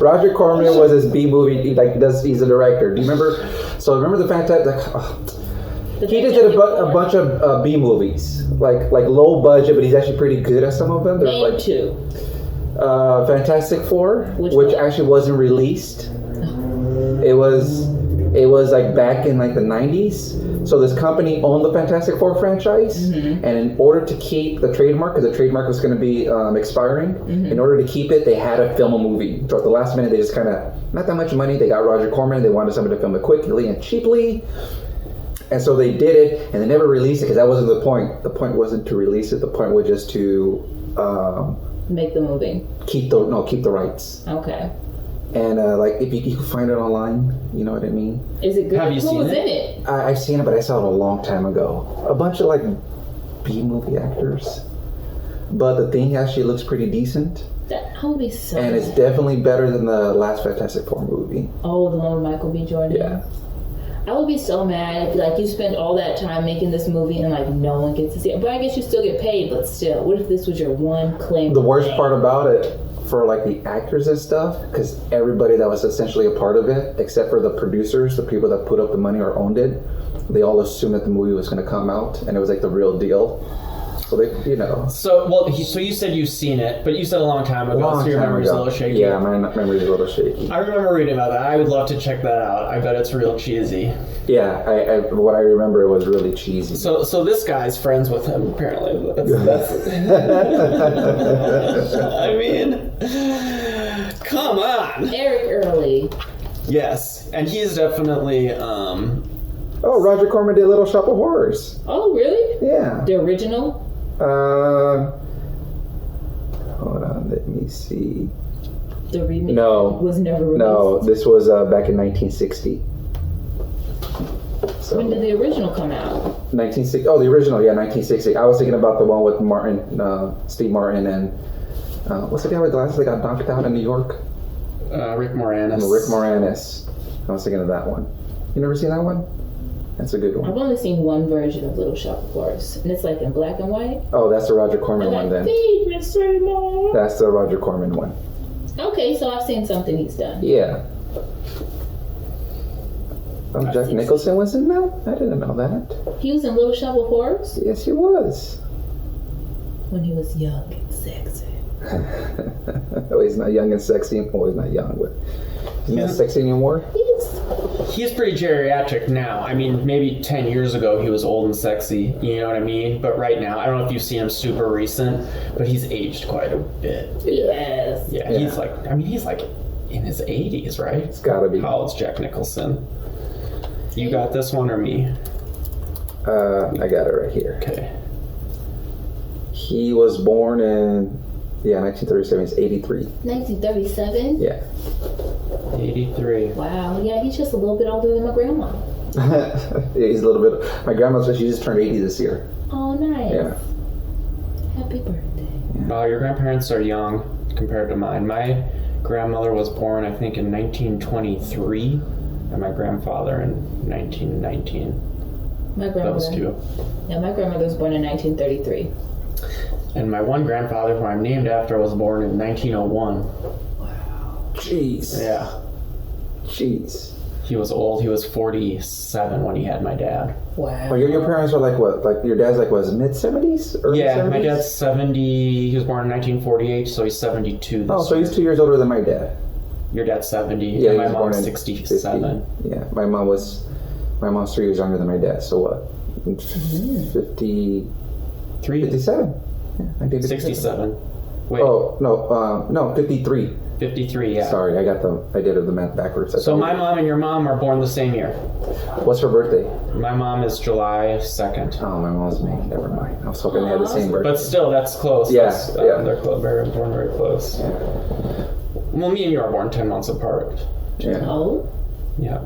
Roger Corman was his B movie. He's a director. Do you remember? So remember the Fantastic. He just did a bunch of B movies, like low budget, but he's actually pretty good at some of them. Name like two. Fantastic Four, which actually wasn't released. It was like back in like the 90s. So this company owned the Fantastic Four franchise, and in order to keep the trademark, because the trademark was going to be expiring, in order to keep it, they had to film a movie. So at the last minute, they just kind of, not that much money, they got Roger Corman, they wanted somebody to film it quickly and cheaply. And so they did it, and they never released it because that wasn't the point. The point wasn't to release it. The point was just to make the movie. Keep the rights. Okay. And like if you can find it online, you know what I mean. Is it good? Have you Who seen was it? in it? I've seen it, but I saw it a long time ago. A bunch of like B movie actors, but the thing actually looks pretty decent. That would be so. And it's definitely better than the last Fantastic Four movie. Oh, the one with Michael B. Jordan. Yeah. I would be so mad if like you spend all that time making this movie and like no one gets to see it. But I guess you still get paid. But still, what if this was your one claim? The worst part about it for like the actors and stuff, because everybody that was essentially a part of it, except for the producers, the people that put up the money or owned it, they all assumed that the movie was going to come out and it was like the real deal. So they, you know. So you said you've seen it, but you said a long time ago, so your memory's a little shaky. Yeah, my memory's a little shaky. I remember reading about that. I would love to check that out. I bet it's real cheesy. Yeah, what I remember was really cheesy. So this guy's friends with him, apparently. That's I mean, come on. Eric Early. Yes, and he's definitely... Oh, Roger Corman did Little Shop of Horrors. Oh, really? Yeah. The original? Hold on, let me see. The remake was never released? No, this was back in 1960. So, when did the original come out? 1960. Oh, the original, yeah, 1960. I was thinking about the one with Steve Martin, and what's the guy with glasses that got knocked out in New York? Rick Moranis. Rick Moranis. I was thinking of that one. You never seen that one? That's a good one. I've only seen one version of Little Shop of Horrors, and it's like in black and white. Oh, that's the Roger Corman one then. Feed me, Seymour. That's the Roger Corman one. Okay, so I've seen something he's done. Yeah. Jack Nicholson was in that? I didn't know that. He was in Little Shop of Horrors? Yes, he was. When he was young and sexy. Oh, he's not young and sexy. Oh, he's not young, but he's not sexy anymore? He's pretty geriatric now. I mean, maybe 10 years ago he was old and sexy, you know what I mean? But right now, I don't know if you've seen him super recent, but he's aged quite a bit. Yes. Yeah, he's like in his 80s, right? It's gotta be. How old's Jack Nicholson? You got this one or me? I got it right here. Okay. He was born in 1937. He's 83. 1937? Yeah. 83. Wow. Yeah, he's just a little bit older than my grandma. Yeah, he's a little bit. My grandma said she just turned 80 this year. Oh, nice. Yeah. Happy birthday. Wow, your grandparents are young compared to mine. My grandmother was born, I think, in 1923, and my grandfather in 1919. My grandmother. Those two. Yeah, my grandmother was born in 1933. And my one grandfather, who I'm named after, was born in 1901. Wow. Jeez. Yeah. Jeez. He was old. He was 47 when he had my dad. Wow. Well, your parents are like what? Like your dad's like was mid-70s? Early 70s? My dad's 70. He was born in 1948, so he's 72 this so year. he's 2 years older than my dad. Your dad's 70, Yeah, and my he was born mom's in 67. 50. Yeah, my mom's 3 years younger than my dad. So what? 57. Yeah, 67. Wait. Oh no, 53. 53. Yeah. Sorry, I did the math backwards. So my mom and your mom are born the same year. What's her birthday? My mom is July 2nd. Oh, my mom's May. Never mind. I was hoping they had the same birthday. But still, that's close. Yeah, They're born very close. Yeah. Well, me and you are born 10 months apart. Yeah. Oh? Yeah.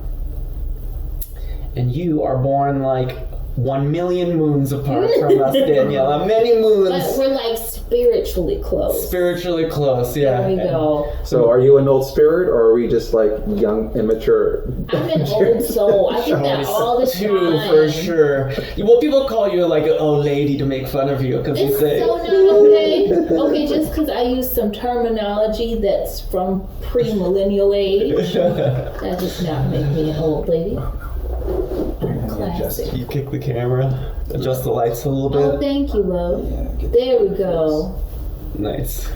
And you are born like 1 million moons apart from us, Daniela. Many moons. But we're like spiritually close. Spiritually close, yeah. There we go. So are you an old spirit, or are we just like young, immature? I'm an old soul. I think that all the Too, time. for sure. Well, people call you like an old lady to make fun of you because you It's say. so not okay. Okay, just because I use some terminology that's from pre-millennial age, that does not make me an old lady. I'm classic. You kick the camera, adjust the lights a little Oh, bit. thank you, love. There we go. Nice.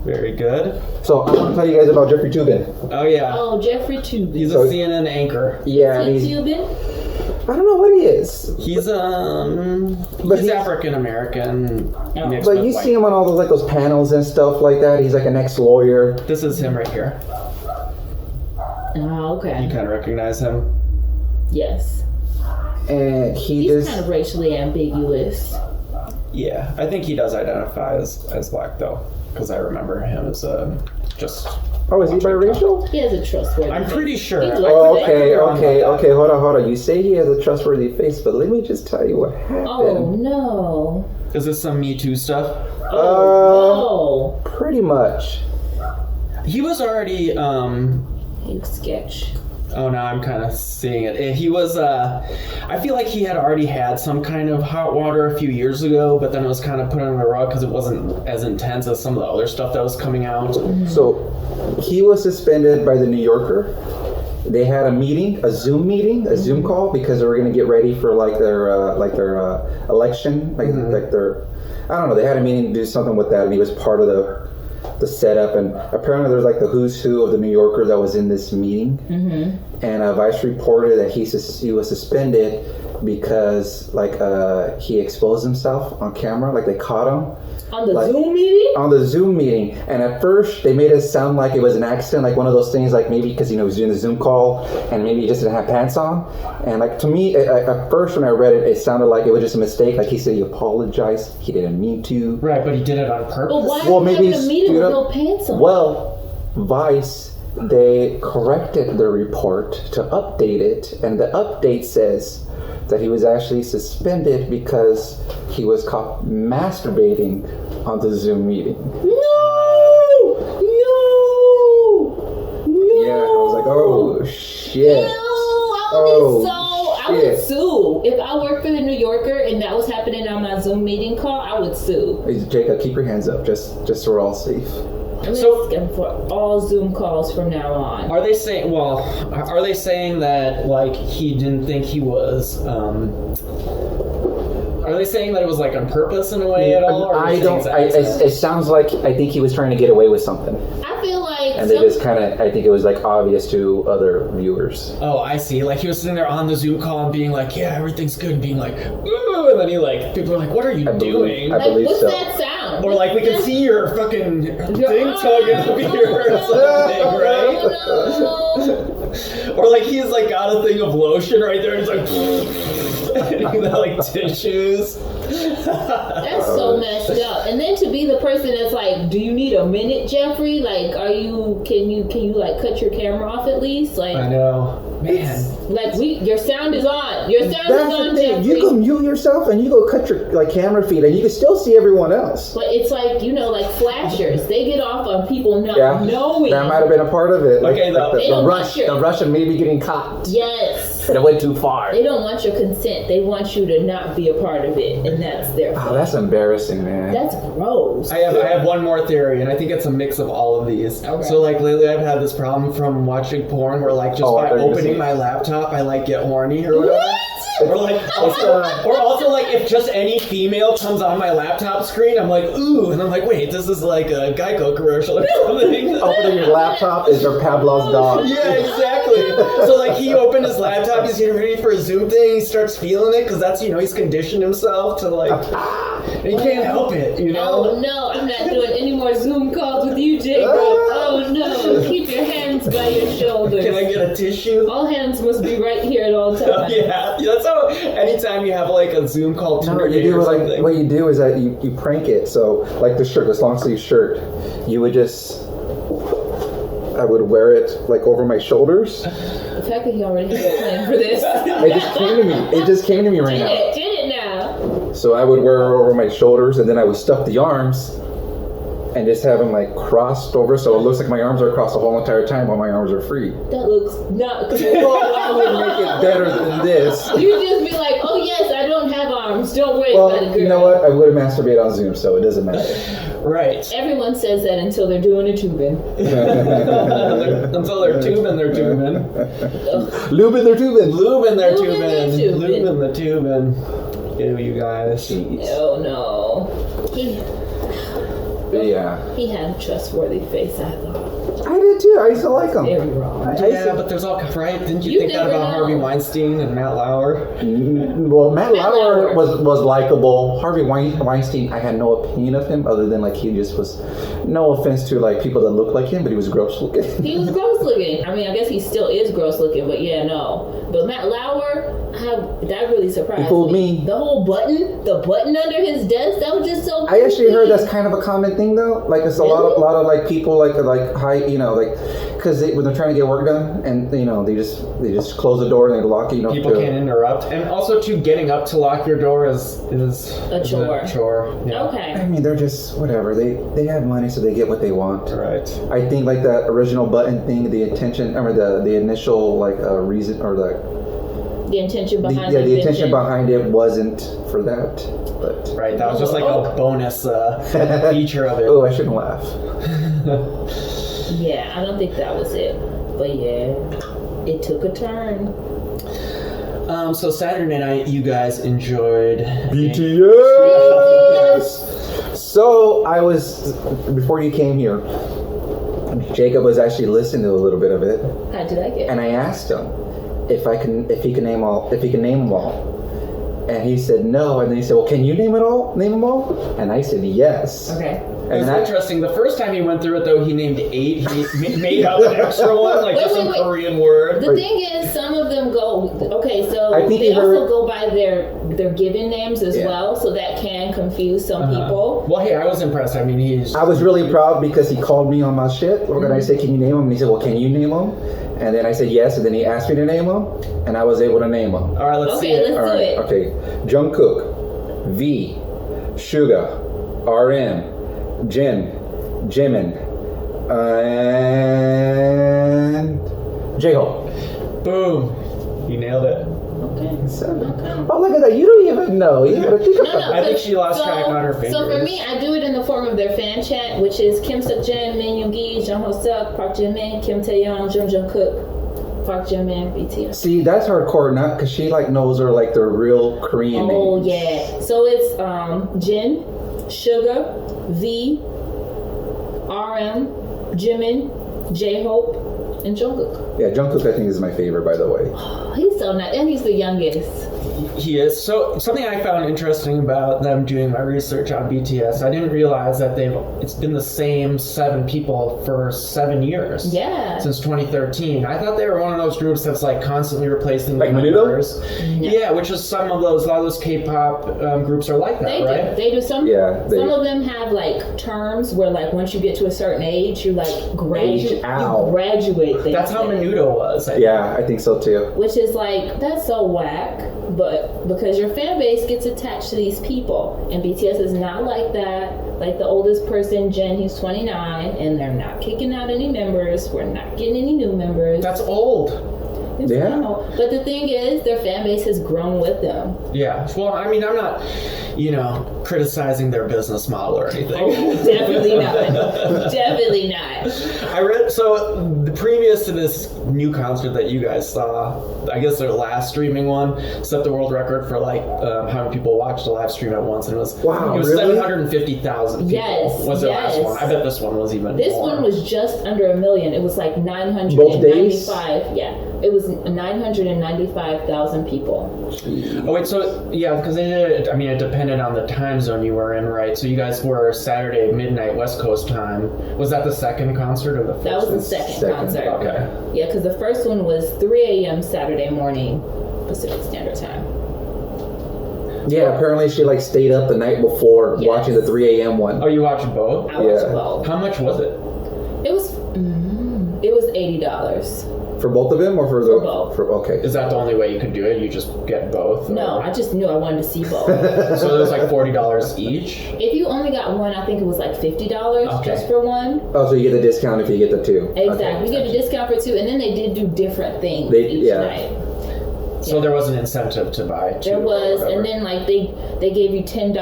Very good. So I want to tell you guys about Jeffrey Toobin. Oh, yeah. Oh, Jeffrey Toobin. He's a So- CNN anchor. Yeah, and Is he's, he Toobin? I don't know what he is. He's But he's he's- African American. mixed But with you white. see him on all those like those panels and stuff like that. He's like an ex-lawyer. This is him right here. Oh, You okay. kind of recognize him. Yes. And he He's just kind of racially ambiguous. Yeah, I think he does identify as black though, because I remember him as just. oh, is he biracial? He has a trustworthy I'm face. pretty sure. He's Oh, like- okay, wrong okay, about that. okay. Hold on. You say he has a trustworthy face, but let me just tell you what happened. Oh, no. Is this some Me Too stuff? Oh, Pretty much. He was already. you sketch. Oh, now I'm kind of seeing it. He was. I feel like he had already had some kind of hot water a few years ago, but then it was kind of put on the rug because it wasn't as intense as some of the other stuff that was coming out. So he was suspended by the New Yorker. They had a meeting, a Zoom meeting, a Zoom call, because they were going to get ready for like their election, like their, I don't know. They had a meeting to do something with that, and he was part of the setup. And apparently, there's like the who's who of the New Yorker that was in this meeting. And Vice reported that he was suspended because he exposed himself on camera, like they caught him. On the Zoom meeting? On the Zoom meeting, and at first they made it sound like it was an accident, like one of those things, like maybe because he was doing the Zoom call and maybe he just didn't have pants on. And like to me, at first when I read it, it sounded like it was just a mistake. Like he said he apologized, he didn't mean to. Right, but he did it on purpose. But why Well, are maybe you having a meeting with stood no up- pants on? Well, Vice, they corrected the report to update it, and the update says that he was actually suspended because he was caught masturbating on the Zoom meeting. No! Yeah, I was like, oh shit. I would sue. If I worked for the New Yorker and that was happening on my Zoom meeting call, I would sue. Hey, Jacob, keep your hands up, just so we're all safe. I'm So- asking for all Zoom calls from now on. Are they saying? Well, are they saying that like he didn't think he was? Are they saying that it was like on purpose in a way at all? Or are they I saying don't. it's an accident? It sounds like I think he was trying to get away with something, I feel like and they just kind of. I think it was like obvious to other viewers. Oh, I see. Like he was sitting there on the Zoom call and being like, "Yeah, everything's good," and being like, "Ooh," and then he like, people are like, "What are you doing?" I believe what's so. that sound? Or like we can see your fucking thing tugging up here or something, right? No. Or like he's like got a thing of lotion right there, and he's like. And he got like tissues. That's so messed up. And then to be the person that's like, do you need a minute, Jeffrey? Like, can you like cut your camera off at least? Like, I know, man. like your sound is on. Your sound That's is the on, thing. Jeffrey. You go mute yourself and you go cut your like camera feed, and you can still see everyone else. But it's like, like flashers. They get off on people not knowing. That might have been a part of it. Okay, They the don't rush, want your- the rush of maybe getting caught, Yes. and it went too far. They don't want your consent. They want you to not be a part of it, and that's their Oh, fault. that's embarrassing, man. That's gross. I have one more theory, and I think it's a mix of all of these. Okay. So like lately, I've had this problem from watching porn, where like just Oh, I by thought you were opening saying- my laptop, I like get horny or whatever. What? Or like also like if just any female comes on my laptop screen, I'm like ooh, and I'm like wait, this is like a Geico commercial or something. Opening your laptop is your Pavlov's dog. Yeah, exactly. So like he opened his laptop, he's getting ready for a Zoom thing, he starts feeling it because that's he's conditioned himself to like, and he can't help it, Oh no, I'm not doing any more Zoom calls with you, Jacob. Oh no, keep your hands by your shoulders. Can I get a tissue? All hands must be right here at all times. Yeah, that's how. Anytime you have like a Zoom call No, Tinder you date do or like something. what you do is that you prank it. So like the shirt, this long sleeve shirt, you would just. I would wear it like over my shoulders. The fact that he already had a plan for this. It just came to me. It just came to me right now. Did it now. So I would wear it over my shoulders, and then I would stuff the arms and just have them like crossed over, so it looks like my arms are crossed the whole entire time while my arms are free. That looks not cool. Well, I would make it better than this. You just be like, oh yes, I don't have arms. Don't worry about it, Well, girl. you know what? I would have masturbated on Zoom, so it doesn't matter. Right. Everyone says that until they're doing a Toobin. Until they're tubing, they're tubing. Lubin, they're tubing. Lubin, they're Lubin, they're tubing. tubing. Lubin, the tubing. Ew, you guys. Oh no. Yeah. He had a trustworthy face, I thought. I did too. I used to like him. Very wrong. Yeah, but there's all right. Didn't you think that never about know. Harvey Weinstein and Matt Lauer? Well, Matt Lauer was likable. Harvey Weinstein, I had no opinion of him other than like he just was. No offense to like people that look like him, but he was gross looking. He was gross looking. I mean, I guess he still is gross looking, but yeah, no. But Matt Lauer, that really surprised He fooled me. The whole the button under his desk, that was just so I actually heard creepy. that's kind of a common thing though. Like it's a Really? lot of like people like high, you know, like because when they're trying to get work done and you know they just close the door and they lock it. You know, People can't interrupt, and also too, getting up to lock your door is A chore. Yeah. Okay. I mean, they're just whatever. They have money, so they get what they want. Right. I think like that original button thing, the intention, or the initial like reason or the intention behind the intention behind it wasn't for that, but Right. That was just like a bonus feature of it. oh, I shouldn't laugh. Yeah, I don't think that was it. But yeah, it took a turn. So Saturday night, you guys enjoyed BTS. So I was before you came here. Jacob was actually listening to a little bit of it, How did I get? and I asked him if he can name them all, and he said no, and then he said, well, can you name them all? And I said yes. Okay. It's And interesting. The first time he went through it, though, he named 8. He made up an extra one, like just some wait. Korean word. The thing is, some of them go. Okay, so I think they he heard- also go by their given names as well, so that can confuse some people. Well, hey, I was impressed. I mean, he's. I was really proud because he called me on my shit. And I said, can you name them? And he said, well, can you name them? And then I said yes, and then he asked me to name them, and I was able to name them. All right, let's see it. let's do it. Okay. Jungkook, V, Suga, RM, Jin, Jimin, and J-Hope. Boom. You nailed it. Okay. Oh, look at that. You don't even know. You gotta think No, about I think she lost track on her fingers. So for me, I do it in the form of their fan chant, which is Kim Seok-jin, Min Yoongi, Jung Ho-seok, Park Jin-min, Kim Tae-young, Jung Jung-kook, Park Jin-min, BTS. See, that's hardcore, not because she like knows her like their real Korean names. Oh yeah. So it's Jin, Suga, V, RM, Jimin, J-Hope, and Jungkook. Yeah, Jungkook I think is my favorite, by the way. He's so nice, and he's the youngest. He is. So something I found interesting about them doing my research on BTS, I didn't realize that it's been the same 7 people for 7 years. Yeah. Since 2013. I thought they were one of those groups that's like constantly replacing Like the Menudo? members. Yeah, which is a lot of those K-pop groups are like that, They right? do. They do some. Yeah, Some of them have like terms where like once you get to a certain age, you like Age out. you graduate. They That's how say. Menudo was. Yeah, I think so too. Which is like, that's so whack, but because your fan base gets attached to these people, and BTS is not like that. Like the oldest person, Jin, he's 29, and they're not kicking out any members. We're not getting any new members. That's old. It's Yeah. not. But the thing is, their fan base has grown with them. Yeah. Well, I mean, I'm not, criticizing their business model or anything. Oh, definitely not. Definitely not. I read, so previous to this new concert that you guys saw, I guess their last streaming one set the world record for like how many people watched the live stream at once, and it was Wow, it was really? 750,000 people. Yes, was the last yes. one? I bet this one was even This more. one was just under 1 million. It was like Both days? 995. Yeah, it was 995,000 people. Oh wait, so yeah, because they did it. I mean, it depended on the time zone you were in, right? So you guys were Saturday midnight West Coast time. Was that the second concert or the first? That was the one? second concert. Okay. Yeah, because the first one was 3 a.m. Saturday morning Pacific Standard Time. Yeah, apparently she like stayed up the night before Yes. watching the 3 a.m. one. Oh, you watched both? I watched Yeah. both. How much was it? It was $80. For both of them, or for both. Okay. Is that the only way you could do it? You just get both? No, I just knew I wanted to see both. So it was like $40 each? If you only got one, I think it was like $50 just for one. Oh, so you get the discount if you get the two. Exactly. Okay. You get a discount for two, and then they did do different things each night. So there was an incentive to buy two. There was, and then like they gave you $10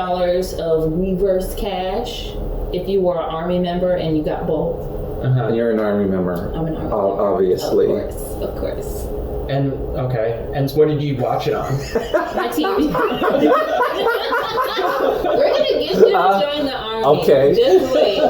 of Weverse cash if you were an Army member and you got both. And you're an Army member. I'm an Army member. Obviously. Of course. And and what did you watch it on? My TV. We're gonna get you to join the Army. Okay. Just wait.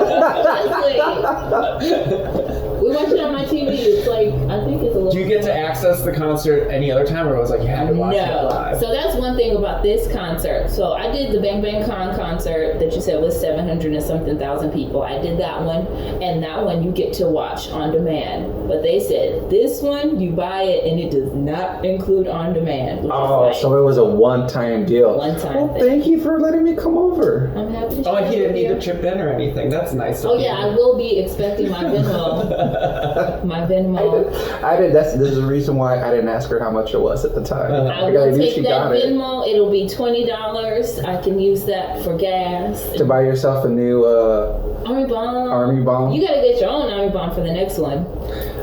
We watch it on my TV. It's like, I think it's a little. Do you get to access the concert any other time, or it was like you had to watch it live? So that's one thing about this concert. So I did the Bang Bang Con concert that you said was 700 and something thousand people. I did that one, and that one you get to watch on demand. But they said this one you buy it, and it does not include on demand. So it was a one-time deal. One-time thing. Thank you for letting me come over. I'm happy to. Oh, he didn't need to chip in or anything. That's nice. Oh yeah, I will be expecting my Venmo. My Venmo. I did. This is the reason why I didn't ask her how much it was at the time. I will take that Venmo. It'll be $20. I can use that for gas. To buy yourself a new Army bomb. Army bomb. You gotta get your own Army bomb for the next one.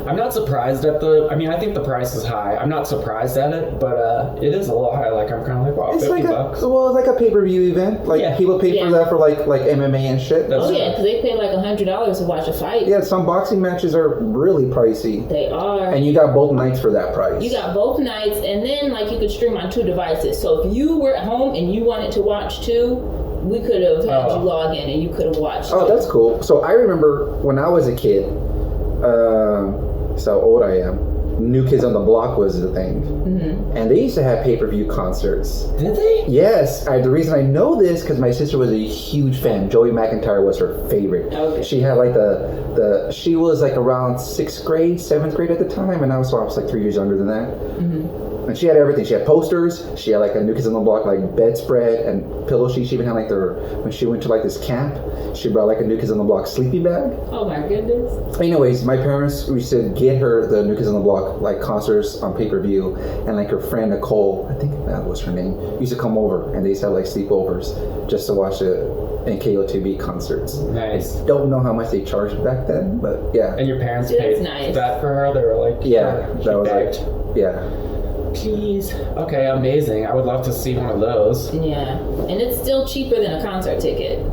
I'm not surprised at I think the price is high. I'm not surprised at it, but it is a little high. Like, I'm kind of like, wow, it's $50. It's like a pay-per-view event. Like, people pay for that for like MMA and shit. Because they pay like $100 to watch a fight. Yeah, some boxing matches are really pricey. They are. And you got both nights for that price. You got both nights, and then like you could stream on 2 devices. So if you were at home and you wanted to watch 2, we could have had you log in and you could have watched. Oh, that's cool. So I remember when I was a kid, so old I am, New Kids on the Block was the thing. Mm-hmm. And they used to have pay-per-view concerts. Did they? Yes. The reason I know this because my sister was a huge fan. Joey McIntyre was her favorite. Okay. She had like she was like around 6th grade, 7th grade at the time, and I was like 3 years younger than that. Mm-hmm. And she had everything. She had posters. She had like a New Kids on the Block like bedspread and pillow sheets. She even had like when she went to like this camp, she brought like a New Kids on the Block sleeping bag. Oh my goodness. Anyways, my parents used to get her the New Kids on the Block like concerts on pay-per-view, and like her friend Nicole, I think that was her name, used to come over, and they used to have like sleepovers just to watch it in KOTB concerts. Nice. I don't know how much they charged back then, but yeah. And your parents paid that for her? They were like, that was begged. like, yeah. Please. Okay, amazing. I would love to see one of those. Yeah, and it's still cheaper than a concert ticket.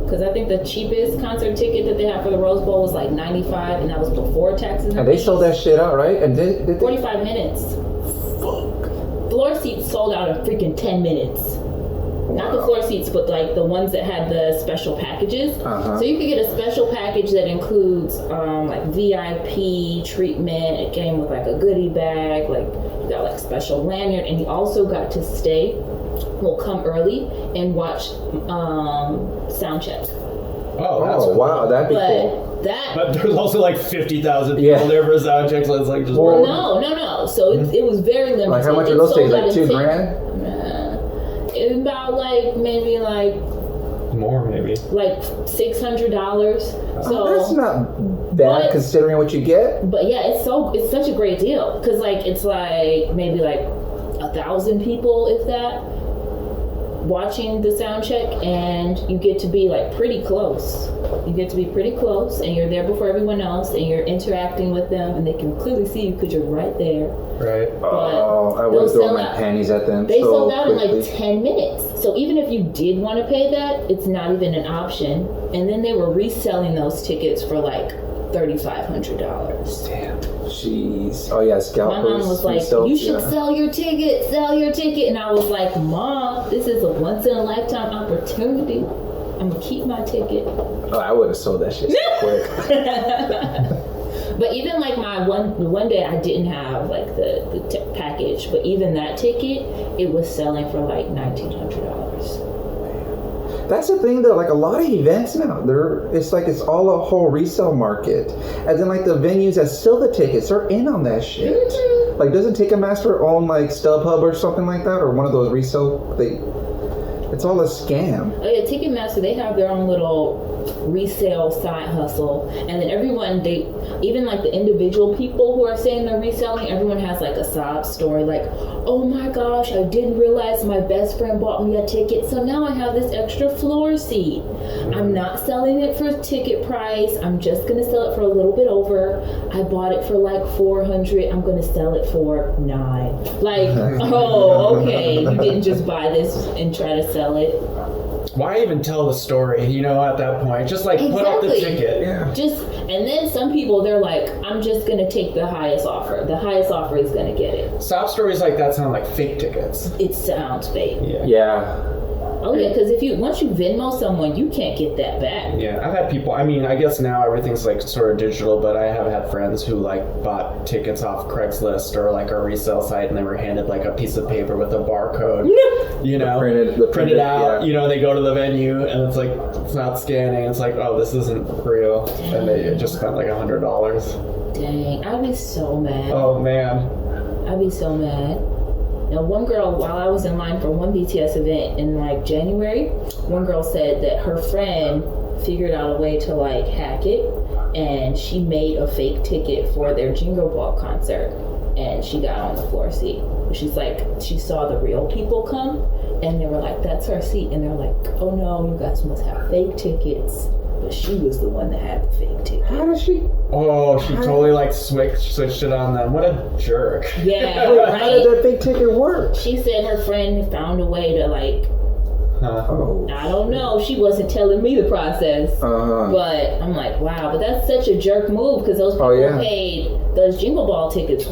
Because I think the cheapest concert ticket that they have for the Rose Bowl was like $95, and that was before taxes. And they sold that shit out, right? And did they? 45 minutes. Fuck. Floor seats sold out in freaking 10 minutes. Wow. Not the floor seats, but like the ones that had the special packages. So you could get a special package that includes like VIP treatment. It came with like a goodie bag, like you got like special lanyard, and you also got to stay. We'll come early and watch sound check. Oh, that's cool. Wow, that'd be cool. But there's also like 50,000 people there for sound checks, so it's like just no. So it was very limited. Like how much are those things? Like $2,000? About like maybe like more, maybe like $600. So that's not bad considering what you get. But yeah, it's such a great deal because like it's like maybe like 1,000 people, if that, watching the sound check, and you get to be like pretty close. You get to be pretty close, and you're there before everyone else, and you're interacting with them, and they can clearly see you because you're right there. Right. I would have thrown my panties at them. They sold out in like 10 minutes. So even if you did want to pay that, it's not even an option. And then they were reselling those tickets for like $3,500. Damn. Jeez. Oh yeah, scalpers. My mom was like, you should sell your ticket. And I was like, Mom, this is a once in a lifetime opportunity. I'm gonna keep my ticket. Oh, I would have sold that shit so quick. But even like my one day I didn't have like the package, but even that ticket, it was selling for like $1,900. That's the thing though, like a lot of events now, it's all a whole resale market. And then like the venues that sell the tickets are in on that shit. Mm-hmm. Like doesn't Ticketmaster own like StubHub or something like that, or one of those resale it's all a scam. Oh yeah, Ticketmaster, they have their own little resale side hustle, and then everyone, even like the individual people who are saying they're reselling, everyone has like a sob story, like, oh my gosh, I didn't realize my best friend bought me a ticket, so now I have this extra floor seat. I'm not selling it for ticket price. I'm just gonna sell it for a little bit over. I bought it for like $400. I'm gonna sell it for $9. Like, oh, okay, you didn't just buy this and try to sell it. Why even tell the story, you know, at that point? Just like put up the ticket. Yeah. And then some people, they're like, I'm just gonna take the highest offer. The highest offer is gonna get it. Sob stories like that sound like fake tickets. It sounds fake. Yeah. Oh yeah, because once you Venmo someone, you can't get that back. Yeah, I've had people, I mean, I guess now everything's like sort of digital, but I have had friends who like bought tickets off Craigslist or like a resale site, and they were handed like a piece of paper with a barcode, you know, printed out, yeah. you know, they go to the venue and it's like, it's not scanning. It's like, oh, this isn't real. And they just spent like $100. Dang, I'd be so mad. Oh man. I'd be so mad. Now, one girl, while I was in line for one BTS event in like January, one girl said that her friend figured out a way to like hack it, and she made a fake ticket for their Jingle Ball concert, and she got on the floor seat. She's like, she saw the real people come, and they were like, that's her seat, and they're like, oh no, you guys must have fake tickets. But she was the one that had the fake ticket. How does she? Oh, she totally like switched it on them. What a jerk. Yeah, right? How did that big ticket work? She said her friend found a way to like, Oh. I don't know. She wasn't telling me the process. But I'm like, wow, but that's such a jerk move, because those people paid, those Jingle Ball tickets it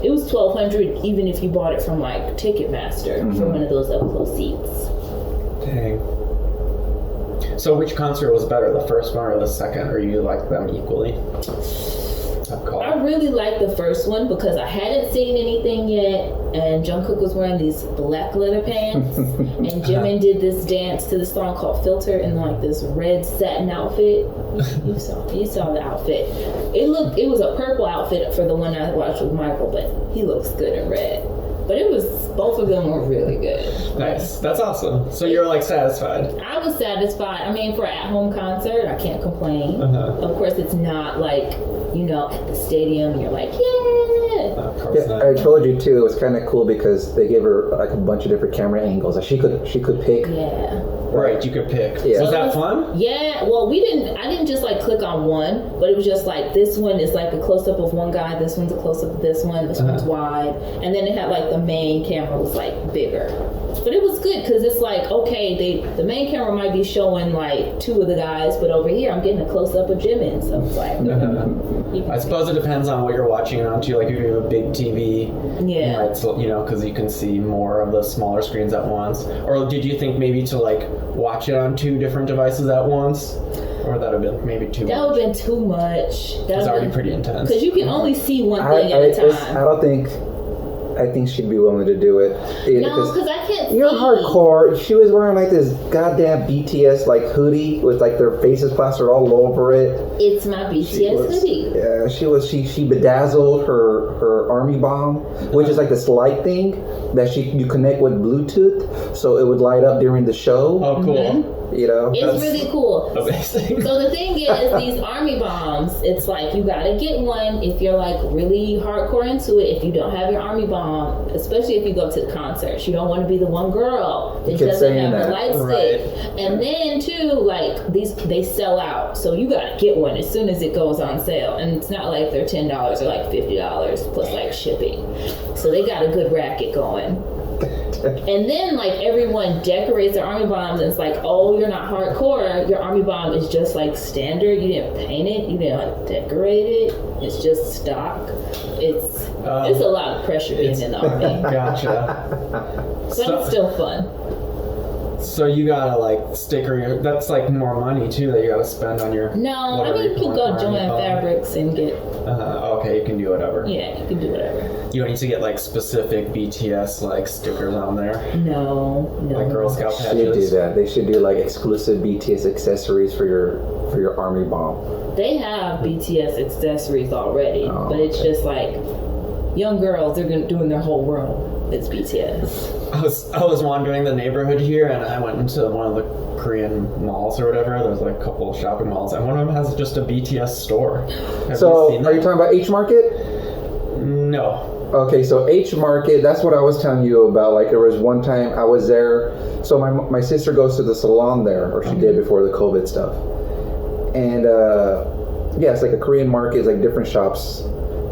was $1,200 even if you bought it from like Ticketmaster for one of those up close seats. Dang. So which concert was better, the first one or the second, or you like them equally? I really liked the first one because I hadn't seen anything yet, and Jungkook was wearing these black leather pants, and Jimin did this dance to the song called Filter in like this red satin outfit. You saw the outfit. It was a purple outfit for the one I watched with Michael, but he looks good in red. But both of them were really good. Nice. That's awesome. So you're like satisfied? I was satisfied. I mean, for an at-home concert, I can't complain. Of course, it's not like, you know, at the stadium, you're like, yeah. I told you too, it was kind of cool because they gave her like a bunch of different camera angles. Like she could pick. Yeah. Right, you could pick. Yeah. Was that fun? Yeah, well, I didn't just like click on one, but it was just like, this one is like a close-up of one guy, this one's a close-up of this one's wide, and then it had like the main camera was like bigger. But it was good because it's like, okay, the main camera might be showing like two of the guys, but over here I'm getting a close-up of Jimin, so it's like, I suppose it depends on what you're watching it on too. Like if you have a big TV, you know, because you can see more of the smaller screens at once. Or did you think maybe to like watch it on two different devices at once? Or that would have been maybe too much? That would have been too much. It's already pretty intense. Because you can only see one thing at a time. I think she'd be willing to do it. No, because I can't You're see. hardcore. She was wearing like this goddamn BTS like hoodie with like their faces plastered all over it. It's my BTS hoodie. Yeah, she bedazzled her army bomb, which is like this light thing that you connect with Bluetooth, so it would light up during the show. Oh, cool. You know, it's really cool. Amazing. So the thing is, these army bombs, it's like you gotta get one if you're like really hardcore into it. If you don't have your army bomb, especially if you go to the concerts, you don't want to be the one girl that doesn't have the light stick. And then too, like they sell out, so you gotta get one as soon as it goes on sale. And it's not like they're $10 or like $50 plus like shipping. So they got a good racket going. And then like everyone decorates their army bombs, and it's like, oh, you're not hardcore, your army bomb is just like standard, you didn't paint it, you didn't like decorate it, it's just stock. It's a lot of pressure being in the army. Gotcha. But it's still fun. So you gotta like sticker that's like more money too that you gotta spend on your. No, I mean you can go join fabrics and get. Okay, you can do whatever. Yeah, you can do whatever. You don't need to get like specific BTS like stickers on there. No. Like Girl Scout patches. They should do that. They should do like exclusive BTS accessories for your army bomb. They have BTS accessories already, but it's just like young girls. They're doing their whole world. it's BTS. I was wandering the neighborhood here, and I went into one of the Korean malls or whatever. There's like a couple of shopping malls, and one of them has just a BTS store. So, are you talking about H Market? No. Okay, so H Market, that's what I was telling you about. Like, there was one time I was there. So my sister goes to the salon there, or she did before the COVID stuff. And yeah, it's like a Korean market. It's like different shops.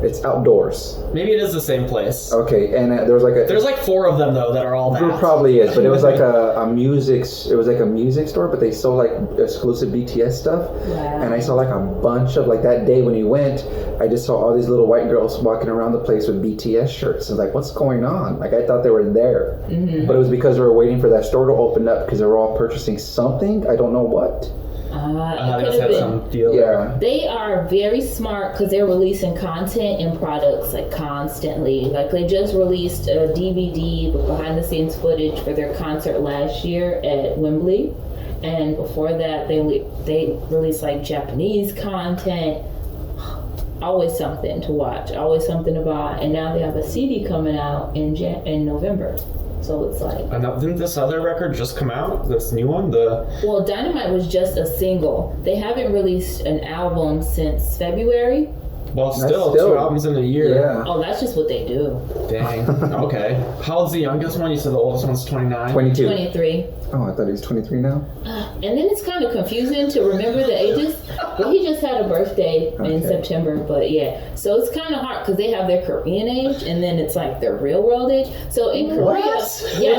It's outdoors. Maybe it is the same place. Okay, and there's like 4 of them though that are all that. It probably is, but it was like a music. It was like a music store, but they sold like exclusive BTS stuff. Wow. And I saw like a bunch of like that day when we went. I just saw all these little white girls walking around the place with BTS shirts. I was like, what's going on? Like I thought they were there, but it was because they were waiting for that store to open up because they were all purching something. I don't know what. They just had some deal. Yeah. They are very smart because they're releasing content and products like constantly. Like they just released a DVD with behind the scenes footage for their concert last year at Wembley, and before that they released like Japanese content. Always something to watch, always something to buy, and now they have a CD coming out in November. So it's like... And didn't this other record just come out? This new one? Well, Dynamite was just a single. They haven't released an album since February. Well, still 2 albums in a year. Yeah. Oh, that's just what they do. Dang. Okay. How old's the youngest one? You said the oldest one's 29? 22. 23. Oh, I thought he was 23 now. And then it's kind of confusing to remember the ages. Well, he just had a birthday in September, but yeah. So it's kind of hard because they have their Korean age and then it's like their real world age. So in Korea, What? yeah.